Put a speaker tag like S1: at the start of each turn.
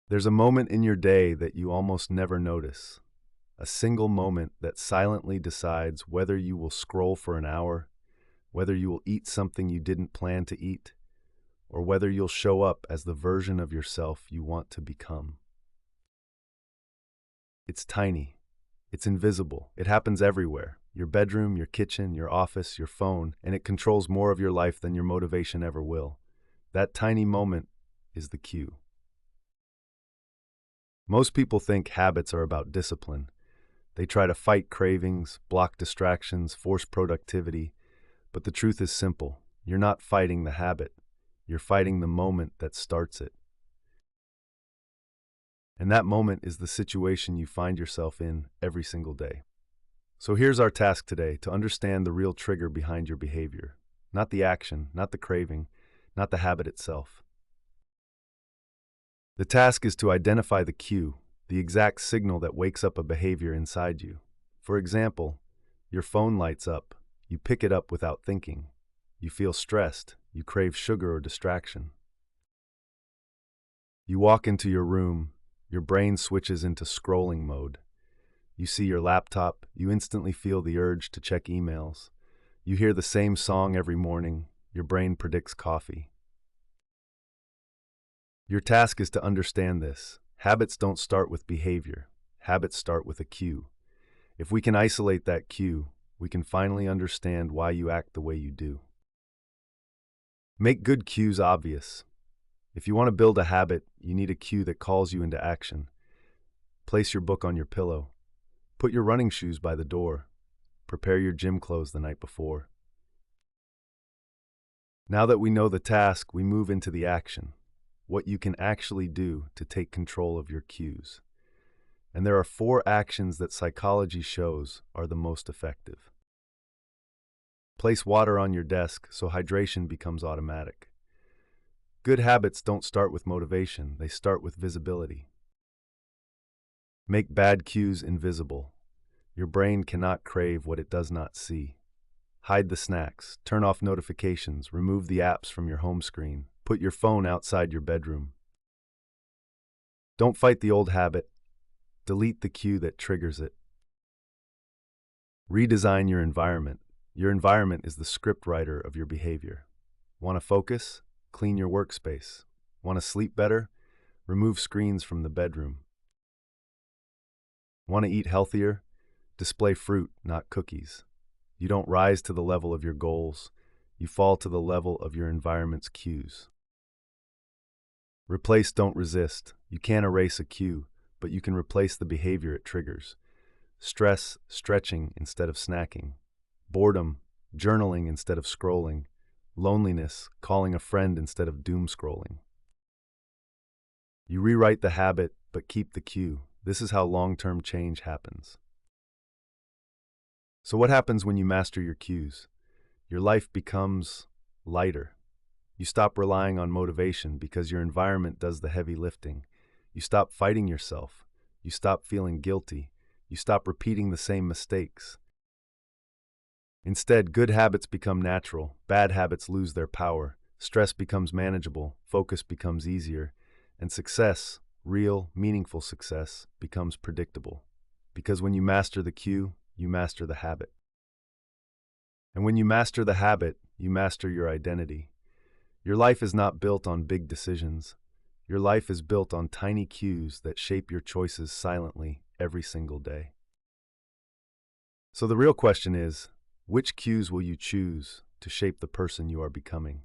S1: There's a moment in your day that you almost never notice, a single moment that silently decides whether you will scroll for an hour, whether you will eat something you didn't plan to eat, or whether you'll show up as the version of yourself you want to become. It's tiny. It's invisible. It happens everywhere. Your bedroom, your kitchen, your office, your phone, and it controls more of your life than your motivation ever will. That tiny moment is the cue. Most people think habits are about discipline. They try to fight cravings, block distractions, force productivity. But the truth is simple. You're not fighting the habit. You're fighting the moment that starts it. And that moment is the situation you find yourself in every single day. So here's our task today: to understand the real trigger behind your behavior. Not the action, not the craving, not the habit itself. The task is to identify the cue, the exact signal that wakes up a behavior inside you. For example, your phone lights up. You pick it up without thinking. You feel stressed. You crave sugar or distraction. You walk into your room. Your brain switches into scrolling mode. You see your laptop. You instantly feel the urge to check emails. You hear the same song every morning. Your brain predicts coffee. Your task is to understand this. Habits don't start with behavior. Habits start with a cue. If we can isolate that cue, we can finally understand why you act the way you do. Make good cues obvious. If you want to build a habit, you need a cue that calls you into action. Place your book on your pillow. Put your running shoes by the door. Prepare your gym clothes the night before. Now that we know the task, we move into the action. What you can actually do to take control of your cues. And there are 4 actions that psychology shows are the most effective. Place water on your desk so hydration becomes automatic. Good habits don't start with motivation, they start with visibility. Make bad cues invisible. Your brain cannot crave what it does not see. Hide the snacks, turn off notifications, remove the apps from your home screen, put your phone outside your bedroom. Don't fight the old habit, delete the cue that triggers it. Redesign your environment. Your environment is the script writer of your behavior. Want to focus? Clean your workspace. Want to sleep better? Remove screens from the bedroom. Want to eat healthier? Display fruit, not cookies. You don't rise to the level of your goals. You fall to the level of your environment's cues. Replace, don't resist. You can't erase a cue, but you can replace the behavior it triggers. Stress, stretching instead of snacking. Boredom, journaling instead of scrolling. Loneliness, calling a friend instead of doom scrolling. You rewrite the habit, but keep the cue. This is how long-term change happens. So what happens when you master your cues? Your life becomes lighter. You stop relying on motivation because your environment does the heavy lifting. You stop fighting yourself. You stop feeling guilty. You stop repeating the same mistakes. Instead, good habits become natural. Bad habits lose their power. Stress becomes manageable. Focus becomes easier. And success, real, meaningful success, becomes predictable. Because when you master the cue, you master the habit. And when you master the habit, you master your identity. Your life is not built on big decisions. Your life is built on tiny cues that shape your choices silently every single day. So the real question is, which cues will you choose to shape the person you are becoming?